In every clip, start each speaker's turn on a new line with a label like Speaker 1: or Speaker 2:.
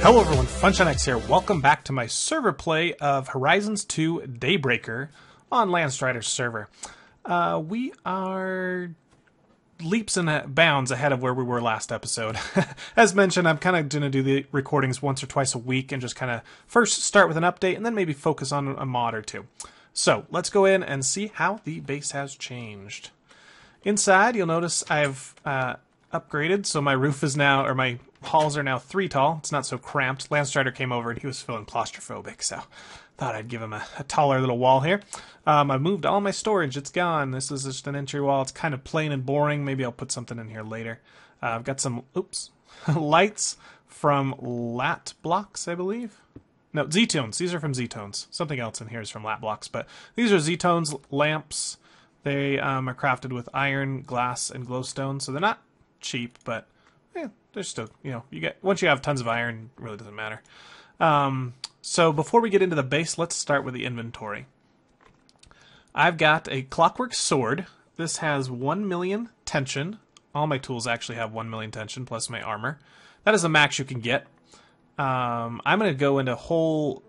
Speaker 1: Hello everyone, FunshineX here. Welcome back to my server play of Horizons 2 Daybreaker on Landstryder's server. We are leaps and bounds ahead of where we were last episode. As mentioned, I'm kind of going to do the recordings once or twice a week and just kind of first start with an update and then maybe focus on a mod or two. So let's go in and see how the base has changed. Inside, you'll notice I've upgraded, so my roof is now, or my halls are now 3 tall. It's not so cramped. Landstryder came over and he was feeling claustrophobic, so thought I'd give him a taller little wall here. I moved all my storage. It's gone. This is just an entry wall. It's kind of plain and boring. Maybe I'll put something in here later. I've got some, lights from Lat Blocks, I believe. No, Ztones. These are from Ztones. Something else in here is from Lat Blocks, but these are Ztones lamps. They are crafted with iron, glass, and glowstone, so they're not cheap, but they're still, you get, once you have tons of iron, it really doesn't matter. So before we get into the base, let's start with the inventory. I've got a Clockwork sword. This has 1 million tension. All my tools actually have 1 million tension, plus my armor. That is the max you can get. I'm going to go into a whole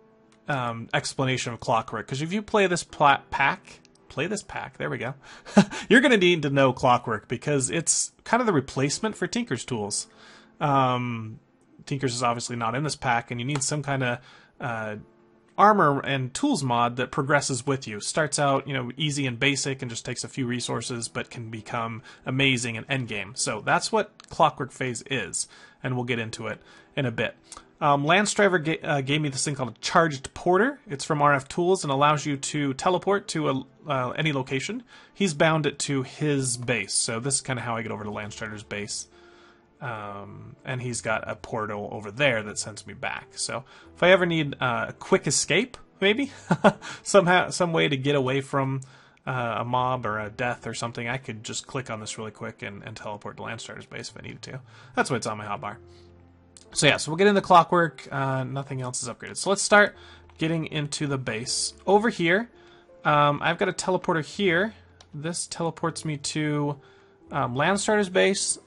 Speaker 1: explanation of Clockwork, because if you play this pack, there we go. You're going to need to know Clockwork, because it's kind of the replacement for Tinker's tools. Tinker's is obviously not in this pack, and you need some kind of armor and tools mod that progresses with you. Starts out, easy and basic and just takes a few resources, but can become amazing in endgame. So that's what Clockwork phase is, and we'll get into it in a bit. Landstryder gave me this thing called a Charged Porter. It's from RF Tools and allows you to teleport to any location. He's bound it to his base, so this is kind of how I get over to Landstryder's base. And he's got a portal over there that sends me back. So if I ever need a quick escape, maybe some way to get away from a mob or a death or something, I could just click on this really quick and teleport to Landstryder's base if I needed to. That's why it's on my hotbar. So yeah, so we'll get into Clockwork. Nothing else is upgraded. So let's start getting into the base. Over here, I've got a teleporter here. This teleports me to Landstryder's base,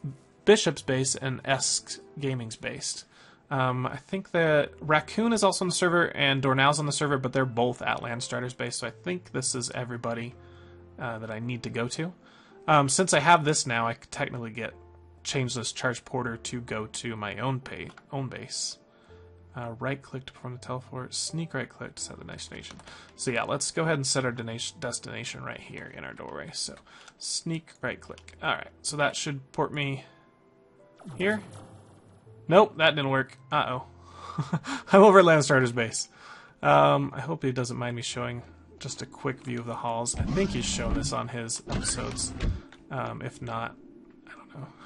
Speaker 1: Bishop's base, and Esk Gaming's base. I think that Racoon is also on the server and Dornall's on the server, but they're both at Landstryder's base, so I think this is everybody that I need to go to. Since I have this now, I could technically change this Charged Porter to go to my own base. Right-click to perform the teleport. Sneak right-click to set the destination. So yeah, let's go ahead and set our destination right here in our doorway. So sneak right-click. Alright, so that should port me here. Nope, that didn't work. Uh-oh. I'm over at Landstryder's base. I hope he doesn't mind me showing just a quick view of the halls. I think he's shown this on his episodes. If not,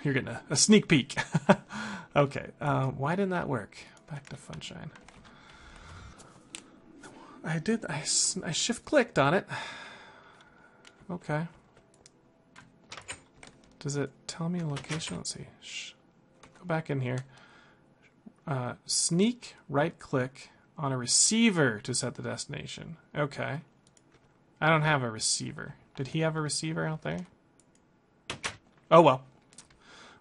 Speaker 1: you're getting a sneak peek. Okay, why didn't that work? Back to Funshine. I shift-clicked on it. Okay. Does it tell me a location? Let's see. Go back in here. Sneak right-click on a receiver to set the destination. Okay. I don't have a receiver. Did he have a receiver out there? Oh well.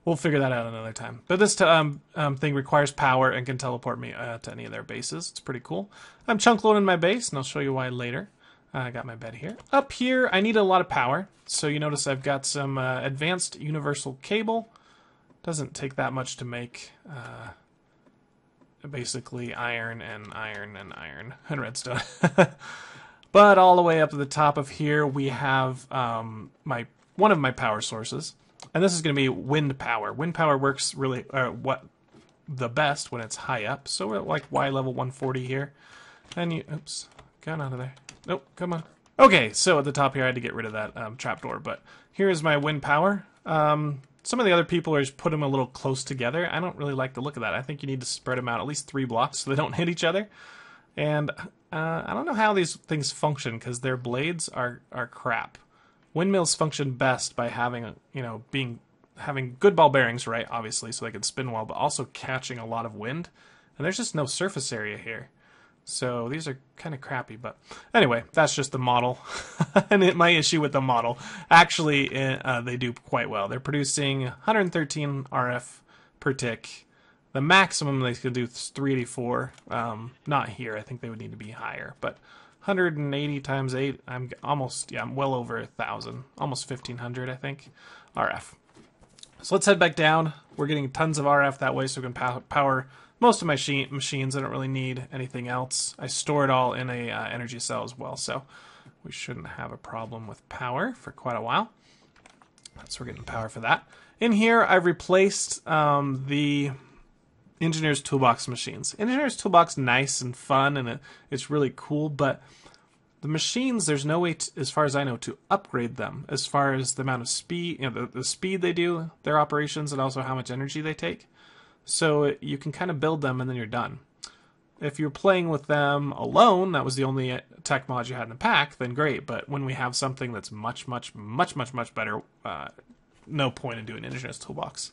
Speaker 1: We'll figure that out another time. But this thing requires power and can teleport me to any of their bases. It's pretty cool. I'm chunk loading my base, and I'll show you why later. I got my bed here. Up here, I need a lot of power. So you notice I've got some advanced universal cable. Doesn't take that much to make. Basically iron and iron and iron and redstone. But all the way up to the top of here, we have one of my power sources. And this is going to be wind power. Wind power works really the best when it's high up. So we're at like Y level 140 here. And oops, get out of there. Nope, come on. Okay, so at the top here I had to get rid of that trapdoor. But here is my wind power. Some of the other people are just put them a little close together. I don't really like the look of that. I think you need to spread them out at least 3 blocks so they don't hit each other. And I don't know how these things function because their blades are crap. Windmills function best by having, having good ball bearings, right, obviously, so they can spin well, but also catching a lot of wind. And there's just no surface area here. So these are kind of crappy, but anyway, that's just the model. And my issue with the model, actually, they do quite well. They're producing 113 RF per tick. The maximum they could do is 384. Not here. I think they would need to be higher. But 180 times 8, I'm well over 1,000. Almost 1,500, I think, RF. So let's head back down. We're getting tons of RF that way, so we can power most of my machines. I don't really need anything else. I store it all in a energy cell as well, so we shouldn't have a problem with power for quite a while. So we're getting power for that. In here, I've replaced the Engineer's Toolbox machines. Engineer's Toolbox, nice and fun, and it's really cool, but the machines, there's no way, as far as I know, to upgrade them as far as the amount of speed, the speed they do their operations, and also how much energy they take. So you can kind of build them and then you're done. If you're playing with them alone, that was the only tech mod you had in the pack, then great. But when we have something that's much better, no point in doing Engineer's Toolbox.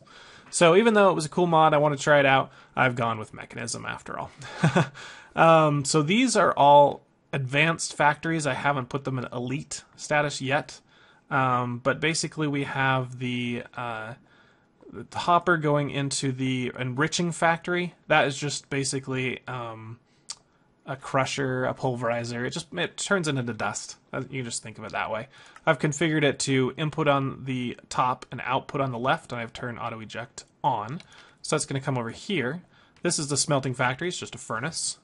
Speaker 1: So even though it was a cool mod, I want to try it out, I've gone with Mekanism after all. So these are all advanced factories. I haven't put them in elite status yet. But basically we have the hopper going into the enriching factory. That is just basically a crusher, a pulverizer. It turns it into dust. You can just think of it that way. I've configured it to input on the top and output on the left, and I've turned auto eject on. So that's going to come over here. This is the smelting factory. It's just a furnace.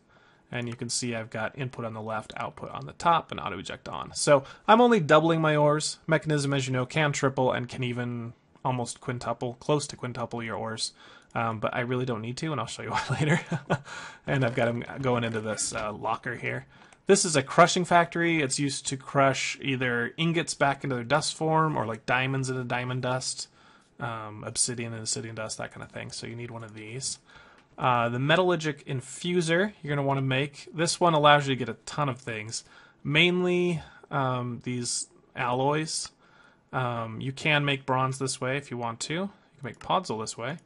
Speaker 1: And you can see I've got input on the left, output on the top, and auto eject on. So I'm only doubling my ores. Mekanism, as you know, can triple and can even almost quintuple, close to quintuple your ores. But I really don't need to, and I'll show you why later. And I've got them going into this locker here. This is a crushing factory. It's used to crush either ingots back into their dust form or like diamonds into diamond dust, obsidian into obsidian dust, that kind of thing. So you need one of these. The metallurgic infuser you're going to want to make. This one allows you to get a ton of things. Mainly these alloys. You can make bronze this way if you want to. You can make podzol this way.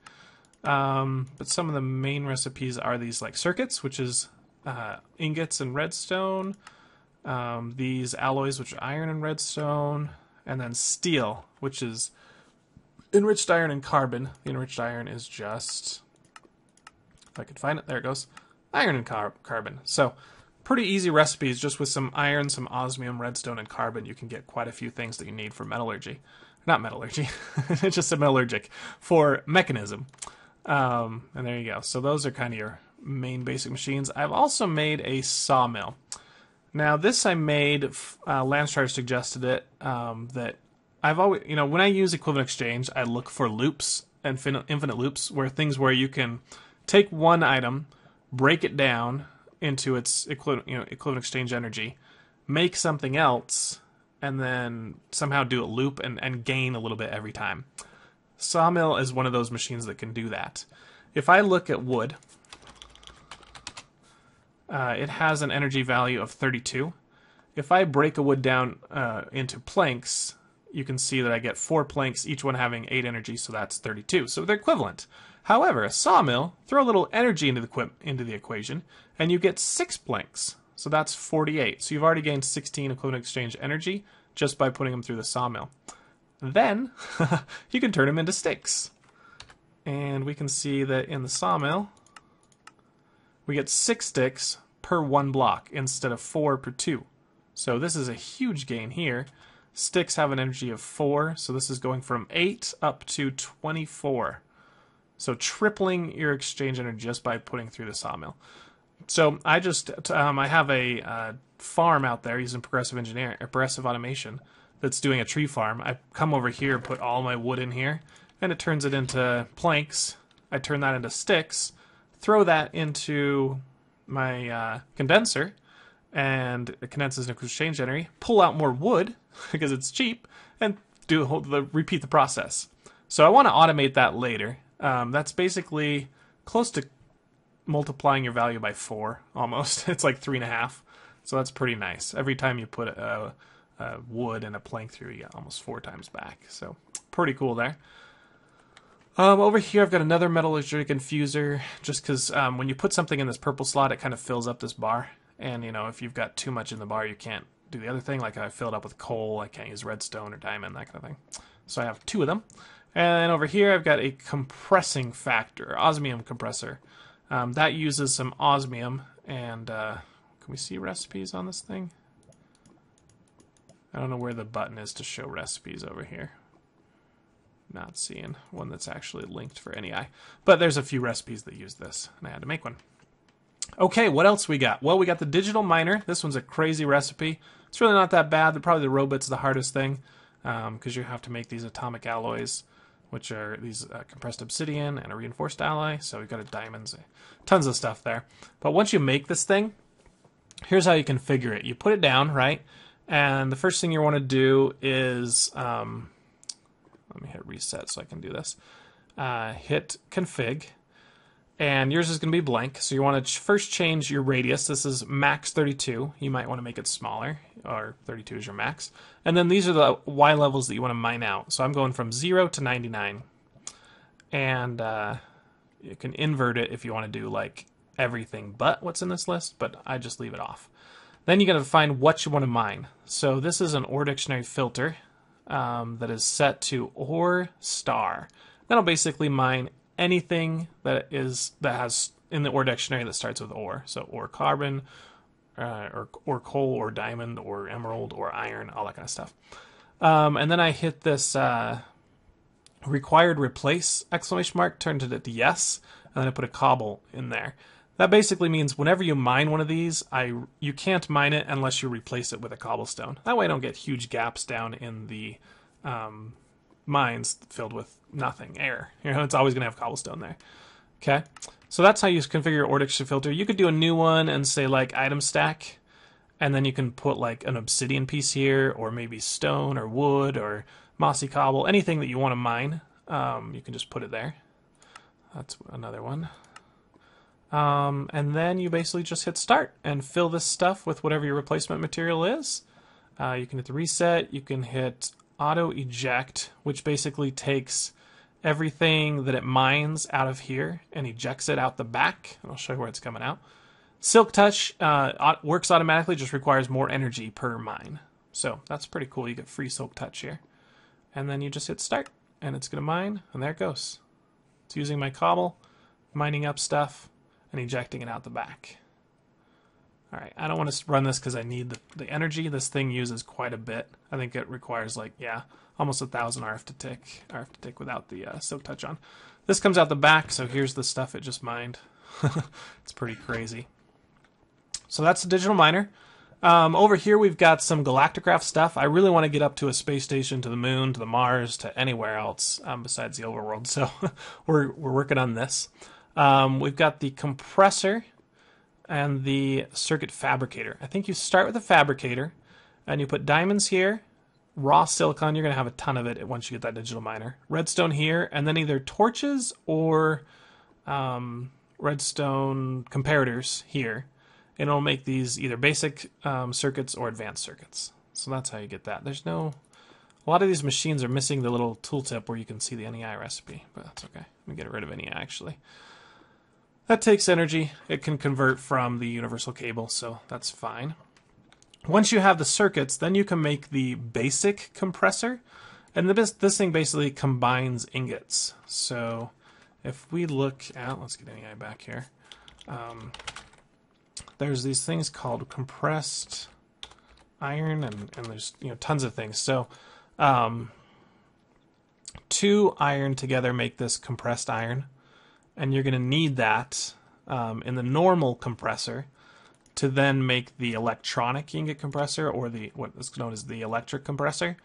Speaker 1: But some of the main recipes are these like circuits, which is ingots and redstone. These alloys, which are iron and redstone. And then steel, which is enriched iron and carbon. The enriched iron is just... if I could find it, there it goes. Iron and carbon. So, pretty easy recipes. Just with some iron, some osmium, redstone, and carbon, you can get quite a few things that you need for metallurgy. Not metallurgy. It's just a metallurgic for Mekanism. And there you go. So those are kind of your main basic machines. I've also made a sawmill. Now, this I made, Landstryder suggested it, that I've always, when I use equivalent exchange, I look for loops, infinite loops, where you can take one item, break it down into its equivalent exchange energy, make something else, and then somehow do a loop and gain a little bit every time. Sawmill is one of those machines that can do that. If I look at wood, it has an energy value of 32. If I break a wood down into planks, you can see that I get 4 planks, each one having 8 energy, so that's 32. So they're equivalent. However, a sawmill, throw a little energy into the equation, and you get 6 planks. So that's 48. So you've already gained 16 equivalent exchange energy just by putting them through the sawmill. Then, you can turn them into sticks. And we can see that in the sawmill, we get 6 sticks per 1 block instead of 4 per 2. So this is a huge gain here. Sticks have an energy of 4, so this is going from 8 up to 24. So tripling your exchange energy just by putting through the sawmill. So I have a farm out there using progressive automation that's doing a tree farm. I come over here, put all my wood in here, and it turns it into planks. I turn that into sticks, throw that into my condenser, and it condenses into exchange energy, pull out more wood, because it's cheap, and repeat the process. So I want to automate that later. That's basically close to multiplying your value by 4, almost. It's like 3.5. So that's pretty nice. Every time you put a wood and a plank through, you get almost 4 times back. So pretty cool there. Over here, I've got another metallurgic infuser, just because when you put something in this purple slot, it kind of fills up this bar. And, if you've got too much in the bar, you can't do the other thing. Like I fill it up with coal, I can't use redstone or diamond, that kind of thing. So I have 2 of them. And over here I've got a compressing factor, osmium compressor. That uses some osmium, and can we see recipes on this thing? I don't know where the button is to show recipes over here. Not seeing one that's actually linked for NEI. But there's a few recipes that use this, and I had to make one. Okay, what else we got? Well, we got the digital miner. This one's a crazy recipe. It's really not that bad. Probably the robot's the hardest thing, because you have to make these atomic alloys, which are these compressed obsidian and a reinforced alloy. So we've got a diamonds, tons of stuff there. But once you make this thing, here's how you configure it. You put it down, right? And the first thing you want to do is, let me hit reset so I can do this. Hit config. And yours is going to be blank, so you want to first change your radius. This is max 32. You might want to make it smaller, or 32 is your max. And then these are the Y levels that you want to mine out. So I'm going from 0 to 99. And you can invert it if you want to do like everything but what's in this list, but I just leave it off. Then you got to find what you want to mine. So this is an OR dictionary filter that is set to OR star. That'll basically mine anything that has in the OR dictionary that starts with OR. So OR carbon, or coal, or diamond, or emerald, or iron, all that kind of stuff. And then I hit this required replace exclamation mark, turned it to yes, and then I put a cobble in there. That basically means whenever you mine one of these, you can't mine it unless you replace it with a cobblestone. That way I don't get huge gaps down in the mines filled with nothing, air. You know, it's always going to have cobblestone there. Okay, so that's how you configure your OR dictionary filter. You could do a new one and say like item stack, and then you can put like an obsidian piece here, or maybe stone, or wood, or mossy cobble, anything that you want to mine. You can just put it there. That's another one. And then you basically just hit start and fill this stuff with whatever your replacement material is. You can hit the reset, you can hit auto eject, which basically takes everything that it mines out of here and ejects it out the back. And I'll show you where it's coming out. Silk touch works automatically, just requires more energy per mine. So that's pretty cool. You get free silk touch here. And then you just hit start and it's going to mine, and there it goes. It's using my cobble, mining up stuff, and ejecting it out the back. All right, I don't want to run this because I need the energy. This thing uses quite a bit. I think it requires like, yeah, almost 1,000 RF to tick without the silk touch on. This comes out the back, so here's the stuff it just mined. It's pretty crazy. So that's the digital miner. Over here we've got some Galacticraft stuff. I really want to get up to a space station, to the moon, to the Mars, to anywhere else besides the overworld. So we're working on this. We've got the compressor and the circuit fabricator. I think you start with the fabricator and you put diamonds here, raw silicon. You're going to have a ton of it once you get that digital miner. Redstone here, and then either torches or redstone comparators here. And it'll make these either basic circuits or advanced circuits. So that's how you get that. There's no... A lot of these machines are missing the little tooltip where you can see the NEI recipe, but that's okay. Let me get rid of NEI, actually. That takes energy. It can convert from the universal cable, so that's fine. Once you have the circuits, then you can make the basic compressor. And this thing basically combines ingots. So if we look at... Let's get NEI back here. There's these things called compressed iron, and there's tons of things. So 2 iron together make this compressed iron, and you're going to need that in the normal compressor to then make the electronic ingot compressor, or what is known as the electric compressor.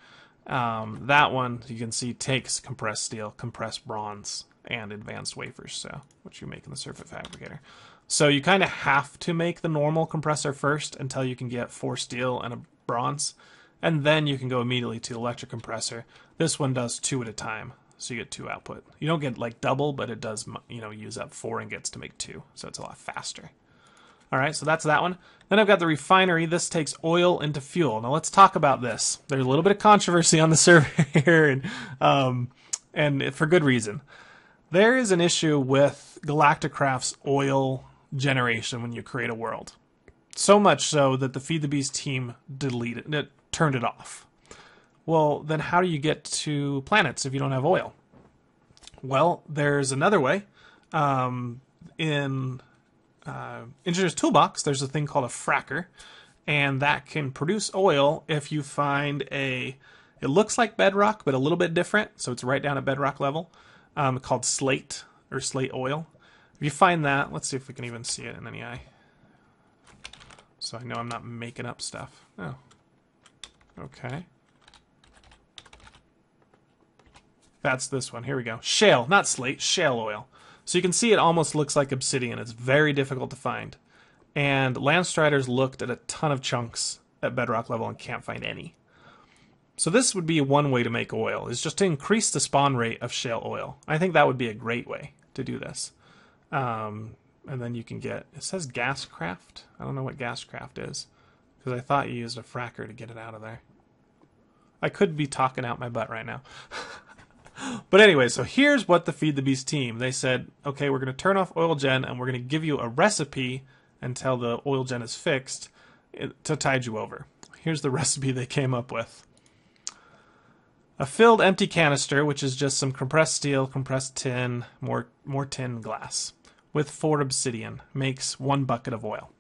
Speaker 1: That one, you can see, takes compressed steel, compressed bronze, and advanced wafers, so which you make in the circuit fabricator. So you kind of have to make the normal compressor first until you can get 4 steel and a bronze, and then you can go immediately to the electric compressor. This one does 2 at a time, so you get 2 output. You don't get like double, but it does use up 4 ingots to make 2, so it's a lot faster. All right, so that's that one. Then I've got the refinery. This takes oil into fuel. Now let's talk about this. There's a little bit of controversy on the server here, and for good reason. There is an issue with Galacticraft's oil generation when you create a world. So much so that the Feed the Beast team turned it off. Well, then how do you get to planets if you don't have oil? Well, there's another way. In Engineer's Toolbox, there's a thing called a fracker, and that can produce oil if you find it looks like bedrock, but a little bit different, so it's right down at bedrock level, called slate, or slate oil. If you find that, let's see if we can even see it in any eye. So I know I'm not making up stuff. Oh. Okay. That's this one. Here we go. Shale, not slate, shale oil. So you can see it almost looks like obsidian. It's very difficult to find. And Landstryder's looked at a ton of chunks at bedrock level and can't find any. So this would be one way to make oil, is just to increase the spawn rate of shale oil. I think that would be a great way to do this. And then you can get, it says Gascraft. I don't know what Gascraft is, because I thought you used a fracker to get it out of there. I could be talking out my butt right now. But anyway, so here's what the Feed the Beast team, they said, okay, we're going to turn off oil gen and we're going to give you a recipe until the oil gen is fixed to tide you over. Here's the recipe they came up with. A filled empty canister, which is just some compressed steel, compressed tin, more tin glass, with 4 obsidian, makes 1 bucket of oil.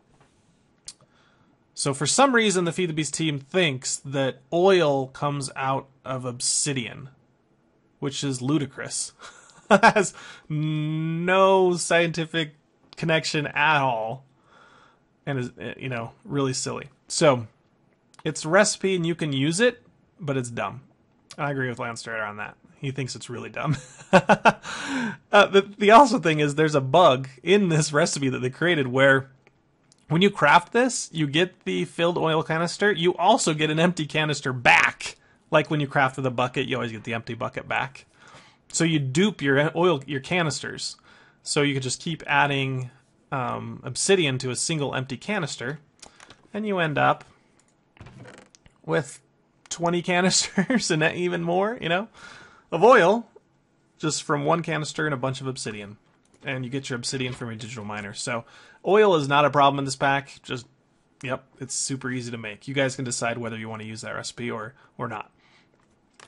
Speaker 1: So for some reason, the Feed the Beast team thinks that oil comes out of obsidian, which is ludicrous. Has no scientific connection at all, and is, you know, really silly. So it's a recipe and you can use it, but it's dumb. I agree with Landstryder on that. He thinks it's really dumb. The also thing is there's a bug in this recipe that they created where when you craft this, you get the filled oil canister. You also get an empty canister back. Like when you craft with a bucket, you always get the empty bucket back. So you dupe your canisters. So you could just keep adding obsidian to a single empty canister, and you end up with 20 canisters and even more, you know, of oil, just from 1 canister and a bunch of obsidian. And you get your obsidian from your digital miner. So oil is not a problem in this pack. Just, yep, it's super easy to make. You guys can decide whether you want to use that recipe or not.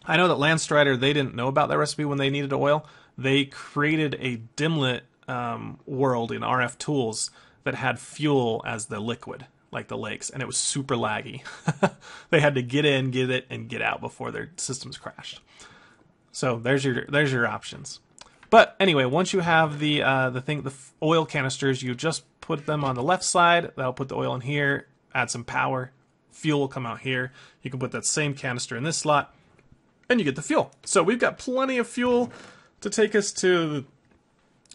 Speaker 1: I know that Landstryder, they didn't know about that recipe when they needed oil. They created a dimlet world in RF Tools that had fuel as the liquid, like the lakes, and it was super laggy. They had to get in, get it, and get out before their systems crashed. So there's your options. But anyway, once you have the oil canisters, you just put them on the left side. That'll put the oil in here. Add some power. Fuel will come out here. You can put that same canister in this slot, and you get the fuel. So we've got plenty of fuel to take us to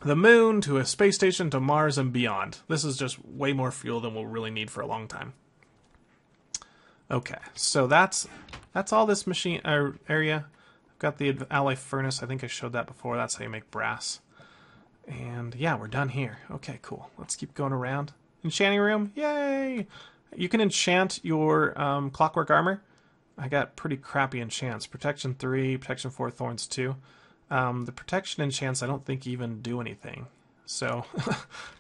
Speaker 1: the moon, to a space station, to Mars, and beyond. This is just way more fuel than we'll really need for a long time. Okay, so that's all this machine area. I've got the alloy furnace. I think I showed that before. That's how you make brass. And yeah, we're done here. Okay, cool. Let's keep going around. Enchanting room, yay! You can enchant your Clockwork armor. I got pretty crappy enchants. Protection 3, Protection 4, Thorns 2. The protection enchants I don't think even do anything. So,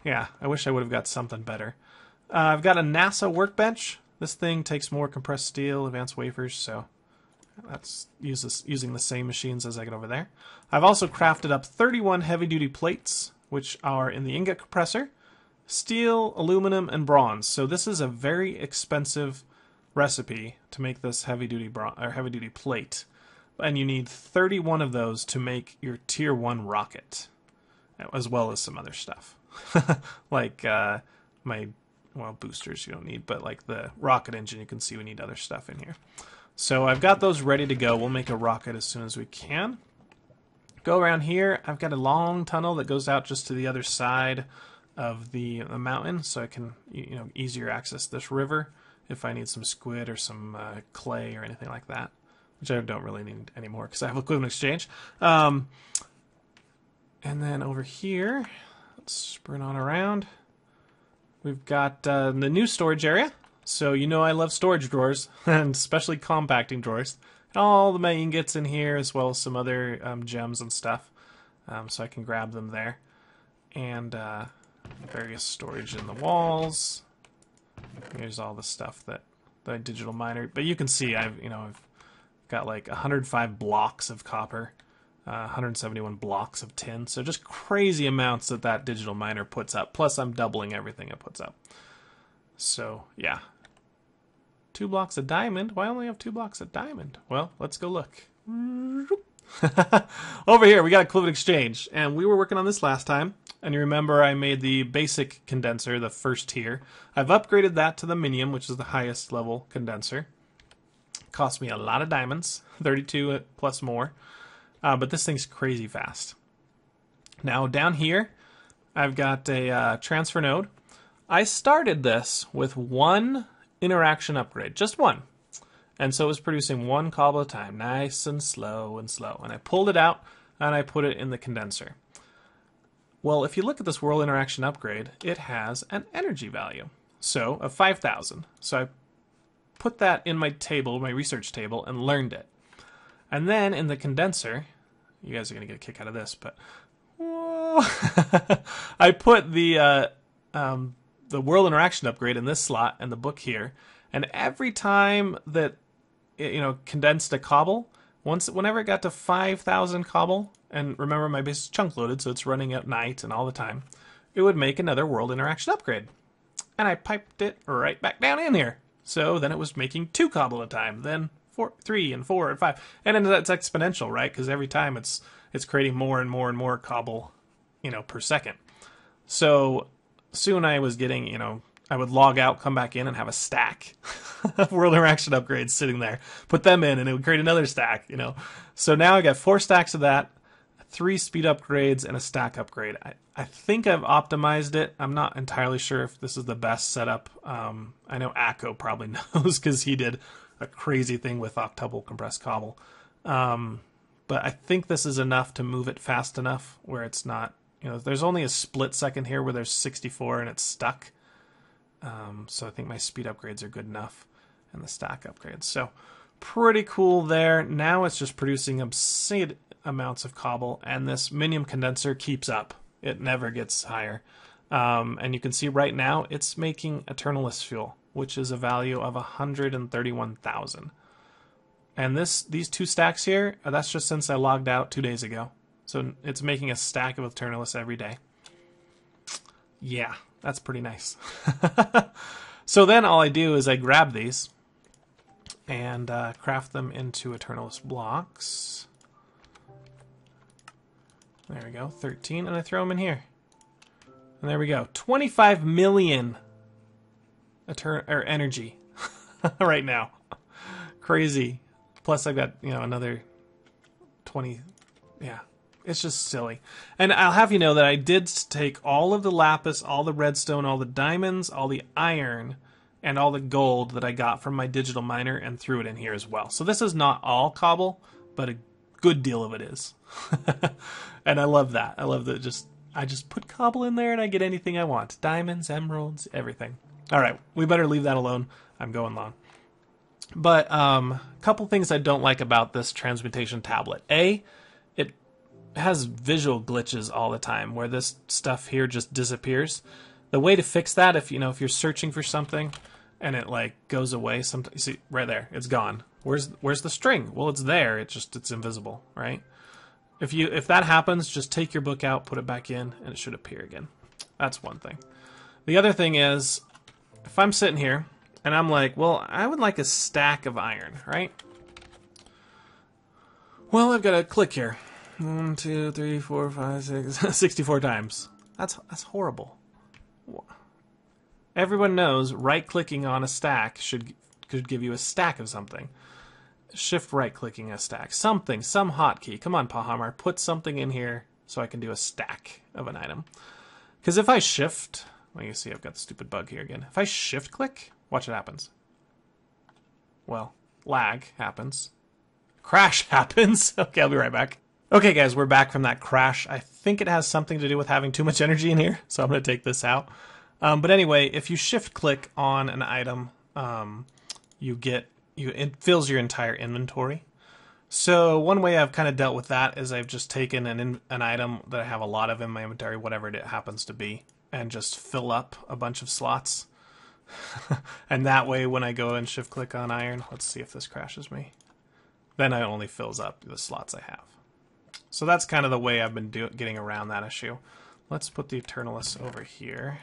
Speaker 1: yeah, I wish I would have got something better. I've got a NASA workbench. This thing takes more compressed steel, advanced wafers, so that's using the same machines as I get over there. I've also crafted up 31 heavy-duty plates, which are in the ingot compressor. Steel, aluminum, and bronze. So this is a very expensive recipe to make this heavy-duty plate. And you need 31 of those to make your Tier 1 rocket, as well as some other stuff. Like boosters you don't need, but like the rocket engine, you can see we need other stuff in here. So I've got those ready to go. We'll make a rocket as soon as we can. Go around here. I've got a long tunnel that goes out just to the other side of the mountain, so I can easier access this river if I need some squid or some clay or anything like that, which I don't really need anymore because I have equipment exchange. And then over here, let's sprint on around. We've got the new storage area. So I love storage drawers, and especially compacting drawers. All the main ingots in here, as well as some other gems and stuff. So I can grab them there. And various storage in the walls. Here's all the stuff that the digital miner. But you can see I've got like 105 blocks of copper 171 blocks of tin. So just crazy amounts that that digital miner puts up. Plus I'm doubling everything it puts up. So yeah. 2 blocks of diamond. Why only have 2 blocks of diamond? Well, let's go look. Over here we got a Cliff Exchange, and we were working on this last time, and you remember I made the basic condenser, the first tier. I've upgraded that to the minium, which is the highest level condenser. Cost me a lot of diamonds, 32 plus more, but this thing's crazy fast. Now down here I've got a transfer node. I started this with 1 interaction upgrade, just 1. And so it was producing 1 cobble at a time, nice and slow and slow. And I pulled it out and I put it in the condenser. Well, if you look at this world interaction upgrade, it has an energy value. So of 5,000. So I put that in my table, my research table, and learned it. And then in the condenser, you guys are going to get a kick out of this, but I put the world interaction upgrade in this slot and the book here. And every time that it, condensed a cobble, whenever it got to 5,000 cobble, and remember my base is chunk loaded, so it's running at night and all the time, it would make another world interaction upgrade. And I piped it right back down in here. So then it was making 2 cobble at a time, then 3 and 4 and 5. And then it's exponential, right? Because every time it's creating more and more and more cobble, per second. So soon I was getting, I would log out, come back in, and have a stack of world interaction upgrades sitting there. Put them in, and it would create another stack, So now I got 4 stacks of that, 3 speed upgrades, and a stack upgrade. I think I've optimized it. I'm not entirely sure if this is the best setup. I know Akko probably knows because he did a crazy thing with octuple compressed cobble. But I think this is enough to move it fast enough where it's not, there's only a split second here where there's 64 and it's stuck. So I think my speed upgrades are good enough, and the stack upgrades. So pretty cool there. Now it's just producing obscene amounts of cobble, and this minium condenser keeps up. It never gets higher. And you can see right now it's making Eternalist fuel, which is a value of 131,000. And these 2 stacks here, that's just since I logged out 2 days ago. So it's making a stack of Eternalist every day. Yeah. That's pretty nice. So then all I do is I grab these and craft them into Eternalist blocks. There we go, 13, and I throw them in here. And there we go, 25 million energy right now. Crazy. Plus I've got, another 20, yeah. It's just silly. And I'll have you know that I did take all of the lapis, all the redstone, all the diamonds, all the iron, and all the gold that I got from my digital miner and threw it in here as well. So this is not all cobble, but a good deal of it is. And I love that. I love that I just put cobble in there and I get anything I want. Diamonds, emeralds, everything. All right, we better leave that alone. I'm going long. But a couple things I don't like about this transmutation tablet. It has visual glitches all the time where this stuff here just disappears. The way to fix that, if you're searching for something and it goes away, sometimes, see right there, it's gone. Where's the string? Well, it's there. It's invisible, right? If that happens, just take your book out, put it back in, and it should appear again. That's one thing. The other thing is, if I'm sitting here and I'm like, well, I would like a stack of iron, right? Well, I've got to click here. 1, 2, 3, 4, 5, 6, 64 times. That's horrible. Everyone knows right-clicking on a stack could give you a stack of something. Shift right-clicking a stack. Some hotkey. Come on, Pahamar, put something in here so I can do a stack of an item. Because if I shift, well, you see I've got the stupid bug here again. If I shift-click, watch what happens. Well, lag happens. Crash happens. Okay, I'll be right back. Okay, guys, we're back from that crash. I think it has something to do with having too much energy in here, so I'm going to take this out. But anyway, if you shift-click on an item, it fills your entire inventory. So one way I've kind of dealt with that is I've just taken an item that I have a lot of in my inventory, whatever it happens to be, and just fill up a bunch of slots. And that way, when I go and shift-click on iron, let's see if this crashes me. Then it only fills up the slots I have. So that's kind of the way I've been getting around that issue. Let's put the Eternalis over here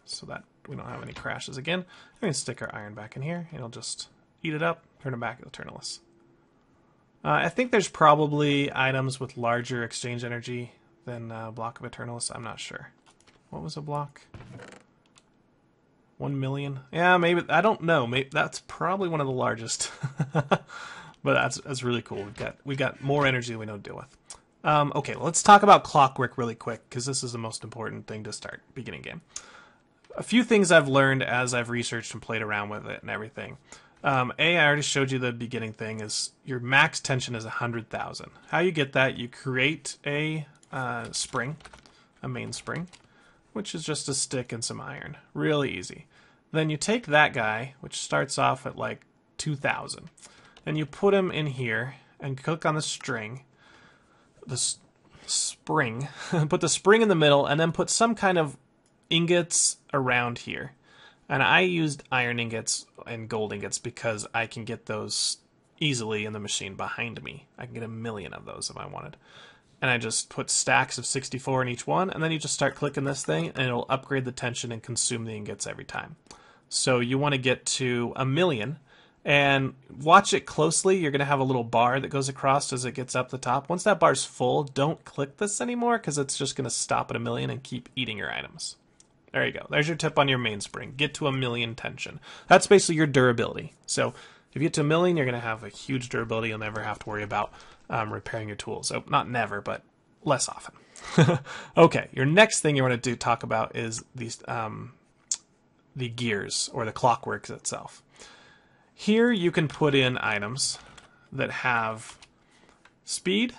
Speaker 1: so that we don't have any crashes again. We can stick our iron back in here. It'll just eat it up, turn it back to Eternalis. I think there's probably items with larger exchange energy than a block of Eternalis. I'm not sure. What was a block? 1 million? Yeah, maybe. I don't know. Maybe that's probably one of the largest. But that's really cool. We've got more energy than we know to deal with. Okay, well, let's talk about Clockwork really quick, because this is the most important thing to start beginning game. A few things I've learned as I've researched and played around with it and everything. I already showed you the beginning thing is your max tension is 100,000. How you get that, you create a spring, a main spring, which is just a stick and some iron. Really easy. Then you take that guy, which starts off at like 2,000, and you put him in here and click on the string, spring, put the spring in the middle, and then put some kind of ingots around here. And I used iron ingots and gold ingots because I can get those easily in the machine behind me. I can get 1 million of those if I wanted. And I just put stacks of 64 in each one, and then you just start clicking this thing, and it'll upgrade the tension and consume the ingots every time. So you want to get to 1 million, and watch it closely. You're going to have a little bar that goes across as it gets up the top. Once that bar's full, don't click this anymore, because it's just going to stop at 1 million and keep eating your items. There you go. There's your tip on your mainspring. Get to 1 million tension. That's basically your durability. So if you get to 1 million, you're going to have a huge durability. You'll never have to worry about repairing your tools. So not never, but less often. Okay, your next thing you want to talk about is these the gears, or the clockwork itself. Here you can put in items that have speed,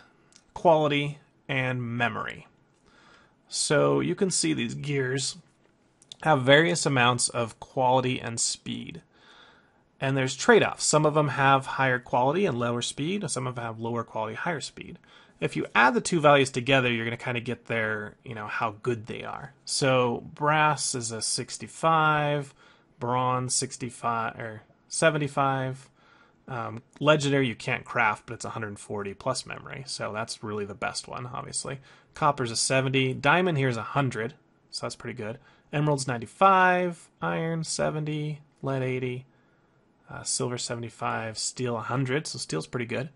Speaker 1: quality, and memory. So you can see these gears have various amounts of quality and speed. And there's trade-offs. Some of them have higher quality and lower speed. Some of them have lower quality, higher speed. If you add the two values together, you're going to kind of get their, how good they are. So brass is a 65, bronze 65 or 75. Legendary you can't craft, but it's 140 plus memory. So that's really the best one, obviously. Copper's a 70. Diamond here is 100, so that's pretty good. Emerald's 95, iron 70, lead 80, silver 75, steel 100, so steel's pretty good.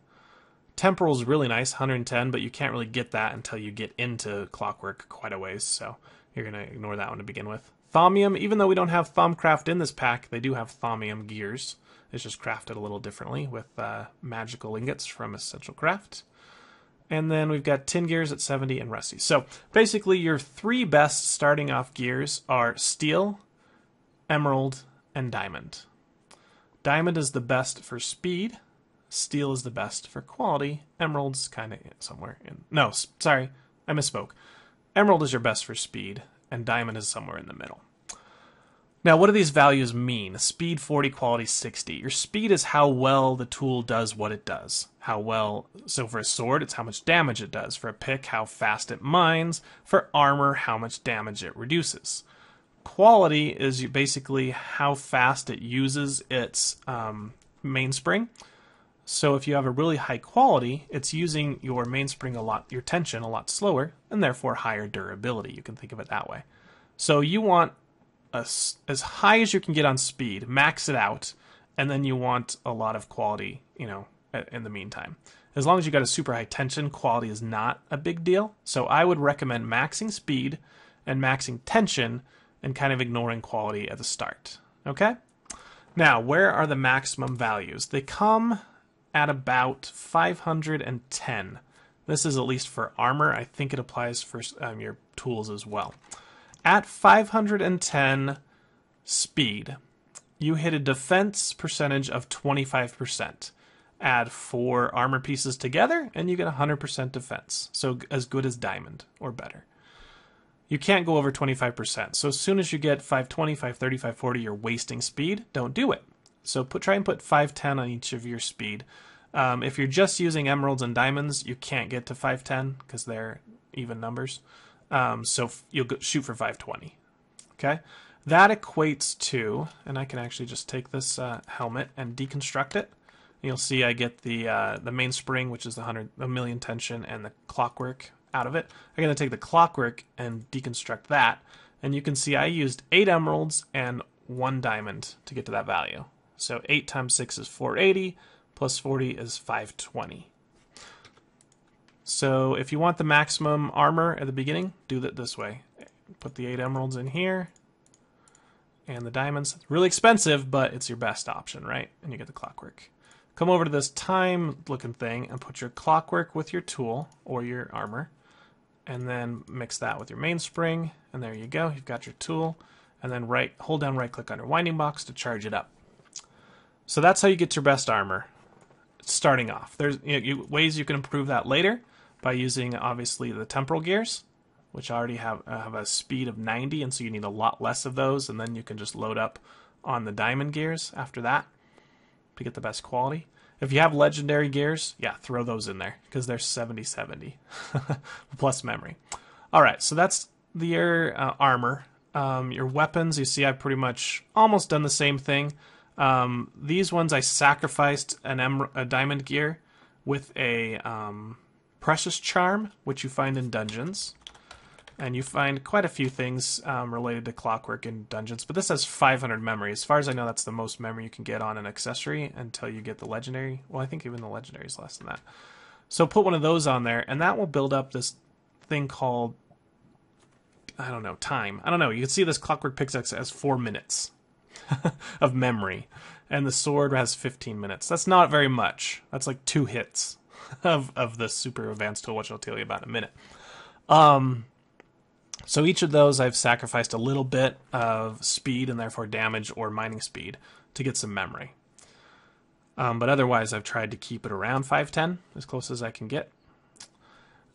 Speaker 1: Temporal's really nice, 110, but you can't really get that until you get into Clockwork quite a ways, so you're going to ignore that one to begin with. Thaumium, even though we don't have Thaumcraft in this pack, they do have Thaumium gears. It's just crafted a little differently with magical ingots from Essential Craft. And then we've got tin gears at 70 and rusty. So basically your three best starting off gears are steel, emerald, and diamond. Diamond is the best for speed. Steel is the best for quality. Emerald's kind of somewhere in... No, sorry, I misspoke. Emerald is your best for speed, and diamond is somewhere in the middle. Now, what do these values mean? Speed 40, quality 60. Your speed is how well the tool does what it does. How well, so for a sword, it's how much damage it does. For a pick, how fast it mines. For armor, how much damage it reduces. Quality is basically how fast it uses its mainspring. So if you have a really high quality, it's using your mainspring your tension a lot slower, and therefore higher durability. You can think of it that way. So you want as high as you can get on speed, max it out, and then you want a lot of quality, in the meantime. As long as you got a super high tension, quality is not a big deal. So I would recommend maxing speed and maxing tension and kind of ignoring quality at the start. Okay? Now, where are the maximum values? They come at about 510. This is at least for armor. I think it applies for your tools as well. At 510 speed, you hit a defense percentage of 25%. Add 4 armor pieces together, and you get 100% defense. So as good as diamond, or better. You can't go over 25%. So as soon as you get 520, 530, 540, you're wasting speed. Don't do it. So try and put 510 on each of your speed. If you're just using emeralds and diamonds, you can't get to 510 because they're even numbers. So you'll shoot for 520. Okay? That equates to, and I can actually just take this helmet and deconstruct it. you'll see I get the mainspring, which is the 1,000,000 tension, and the Clockwork out of it. I'm going to take the Clockwork and deconstruct that, and you can see I used 8 emeralds and 1 diamond to get to that value. So 8 times 6 is 480, plus 40 is 520. So if you want the maximum armor at the beginning, do it this way. Put the 8 emeralds in here, and the diamonds. It's really expensive, but it's your best option, right? And you get the Clockwork. Come over to this time-looking thing and put your Clockwork with your tool, or your armor, and then mix that with your mainspring, and there you go. You've got your tool, and then hold down right-click on your winding box to charge it up. So that's how you get your best armor, starting off. There's ways you can improve that later by using, obviously, the temporal gears, which already have a speed of 90, and so you need a lot less of those, and then you can just load up on the diamond gears after that to get the best quality. If you have legendary gears, yeah, throw those in there, because they're 70/70, plus memory. Alright, so that's your armor. Your weapons, you see I've pretty much almost done the same thing. These ones I sacrificed a diamond gear with a precious charm, which you find in dungeons. And you find quite a few things related to Clockwork in dungeons, but this has 500 memory. As far as I know, that's the most memory you can get on an accessory until you get the legendary. Well, I think even the legendary is less than that. So put one of those on there, and that will build up this thing called, I don't know, time. I don't know. You can see this Clockwork pickaxe has 4 minutes of memory, and the sword has 15 minutes. That's not very much. That's like 2 hits of the super advanced tool, which I'll tell you about in a minute. So each of those I've sacrificed a little bit of speed and therefore damage or mining speed to get some memory. But otherwise I've tried to keep it around 510, as close as I can get.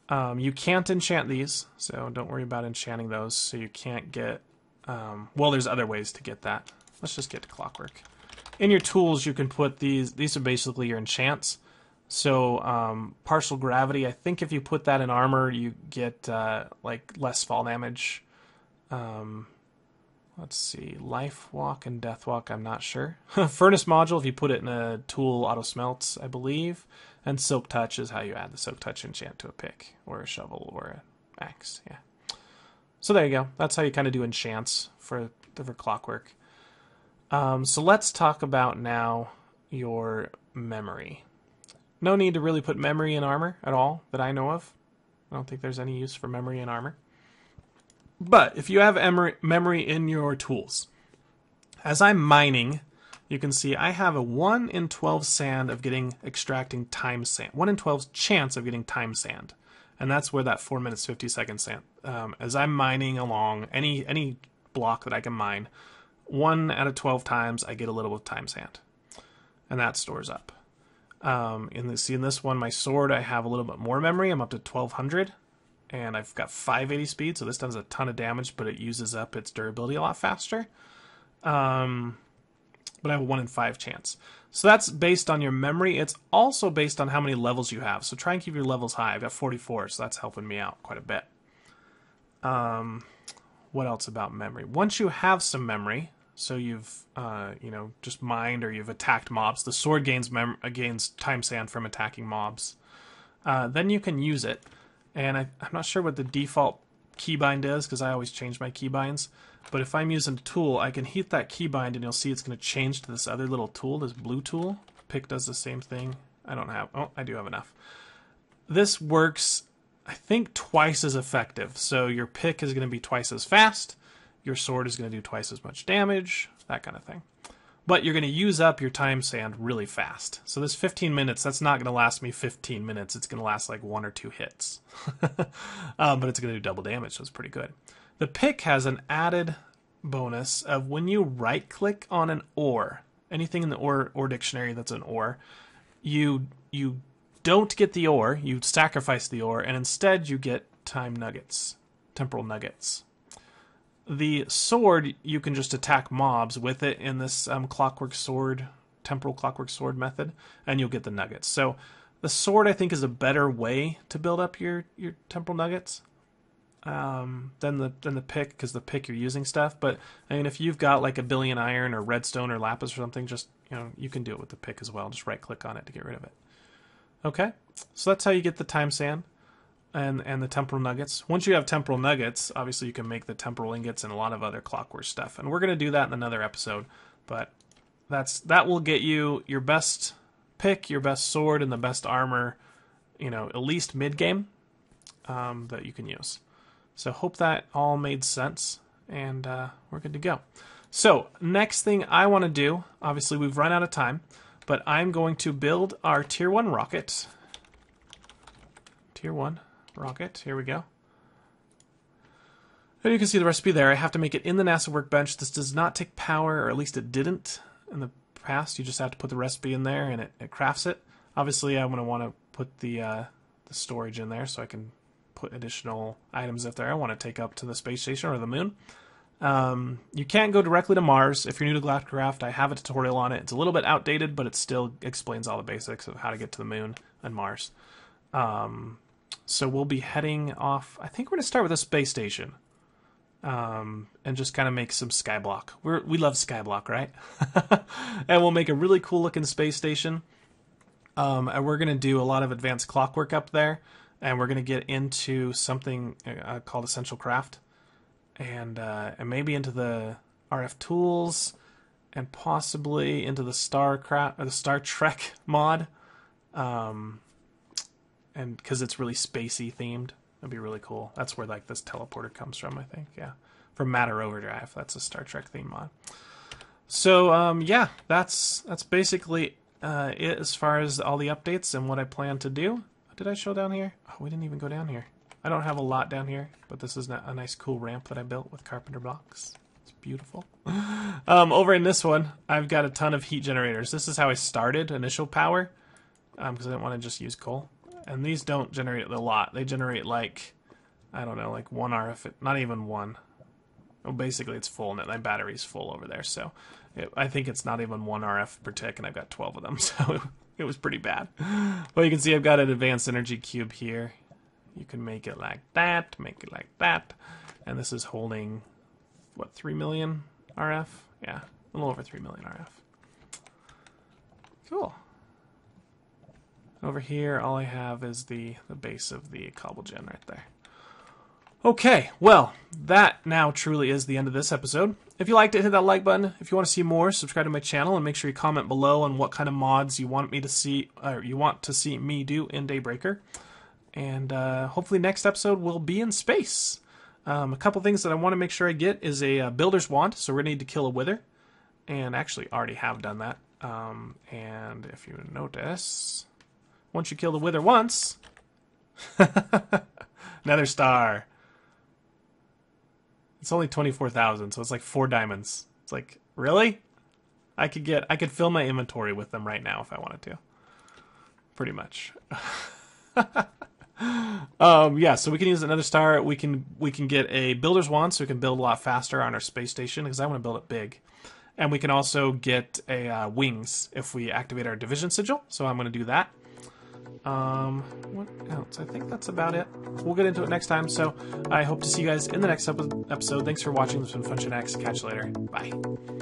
Speaker 1: You can't enchant these, so don't worry about enchanting those. So you can't get... well, there's other ways to get that. Let's just get to Clockwork. In your tools you can put these are basically your enchants. So, partial gravity, I think if you put that in armor, you get, like, less fall damage. Let's see, Life Walk and Death Walk, I'm not sure. Furnace Module, if you put it in a tool, auto smelts, I believe. And Silk Touch is how you add the Silk Touch enchant to a pick, or a shovel, or an axe, yeah. So there you go. That's how you kind of do enchants for Clockwork. So let's talk about now your memory. No need to really put memory in armor at all that I know of. I don't think there's any use for memory in armor. But if you have memory in your tools, as I'm mining, you can see I have a 1 in 12 sand of extracting time sand. 1 in 12 chance of getting time sand. And that's where that 4 minutes 50 seconds sand. As I'm mining along any block that I can mine, 1 out of 12 times I get a little bit of time sand. And that stores up. In this one, my sword, I have a little bit more memory. I'm up to 1200, and I've got 580 speed, so this does a ton of damage, but it uses up its durability a lot faster. But I have a 1 in 5 chance. So that's based on your memory. It's also based on how many levels you have. So try and keep your levels high. I've got 44, so that's helping me out quite a bit. What else about memory? Once you have some memory, so you've just mined or you've attacked mobs, the sword gains time sand from attacking mobs. Then you can use it, and I'm not sure what the default keybind is because I always change my keybinds. But if I'm using a tool, I can hit that keybind, and you'll see it's going to change to this other little tool, this blue tool. Pick does the same thing. I do have enough. This works, I think, twice as effective. So your pick is going to be twice as fast. Your sword is going to do twice as much damage, that kind of thing. But you're going to use up your time sand really fast. So this 15 minutes, that's not going to last me 15 minutes. It's going to last like 1 or 2 hits. But it's going to do double damage, so it's pretty good. The pick has an added bonus of when you right-click on an ore, anything in the ore dictionary that's an ore, you don't get the ore, you sacrifice the ore, and instead you get time nuggets, temporal nuggets. The sword, you can just attack mobs with it in this Clockwork Sword, temporal Clockwork Sword method, and you'll get the nuggets. So the sword, I think, is a better way to build up your temporal nuggets. than the pick, because the pick you're using stuff. But I mean, if you've got like a billion iron or redstone or lapis or something, just you can do it with the pick as well. Just right click on it to get rid of it. Okay, so that's how you get the time sand and the temporal nuggets. Once you have temporal nuggets, obviously you can make the temporal ingots and a lot of other clockwork stuff. And we're going to do that in another episode. But that will get you your best pick, your best sword, and the best armor, at least mid-game, that you can use. So hope that all made sense, and we're good to go. So next thing I want to do, obviously we've run out of time, but I'm going to build our Tier 1 rocket. Tier 1 rocket, here we go. And you can see the recipe there. I have to make it in the NASA workbench. This does not take power, or at least it didn't in the past. You just have to put the recipe in there and it crafts it. Obviously I'm going to want to put the storage in there so I can put additional items up there I want to take up to the space station or the moon. You can't go directly to Mars. If you're new to Galacticraft, I have a tutorial on it. It's a little bit outdated, but it still explains all the basics of how to get to the moon and Mars. So we'll be heading off. I think we're going to start with a space station. And just kind of make some skyblock. We love skyblock, right? And we'll make a really cool looking space station. And we're going to do a lot of advanced clockwork up there. And we're going to get into something called Essential Craft. And maybe into the RF tools. And possibly into the Star Trek mod. And because it's really spacey themed. That'd be really cool. That's where like this teleporter comes from, I think. Yeah, from Matter Overdrive. That's a Star Trek theme mod. So yeah, that's basically it as far as all the updates and what I plan to do. Did I show down here? Oh, we didn't even go down here. I don't have a lot down here, but this is a nice cool ramp that I built with carpenter blocks. It's beautiful. Over in this one, I've got a ton of heat generators. This is how I started initial power, because I didn't want to just use coal. And these don't generate a lot. They generate like, I don't know, like 1 RF, not even 1. Well, basically it's full, and my battery's full over there. So I think it's not even 1 RF per tick, and I've got 12 of them. So it was pretty bad. Well, you can see I've got an advanced energy cube here. You can make it like that, make it like that. And this is holding, what, 3 million RF? Yeah, a little over 3 million RF. Cool. Over here, all I have is the base of the cobblegen right there. Okay, well, that now truly is the end of this episode. If you liked it, hit that like button. If you want to see more, subscribe to my channel, and make sure you comment below on what kind of mods you want me to see, or you want to see me do in Daybreaker. And hopefully next episode will be in space. A couple things that I want to make sure I get is a builder's wand, so we're going to need to kill a wither. And actually already have done that. And if you notice, once you kill the wither once, another star. It's only 24,000, so it's like 4 diamonds. It's like, really? I could fill my inventory with them right now if I wanted to. Pretty much. Yeah, so we can use another star. We can get a builder's wand, so we can build a lot faster on our space station, because I want to build it big. And we can also get a wings if we activate our division sigil. So I'm going to do that. What else? I think that's about it. We'll get into it next time. So I hope to see you guys in the next episode. Thanks for watching. This has been Fun X. Catch you later. Bye.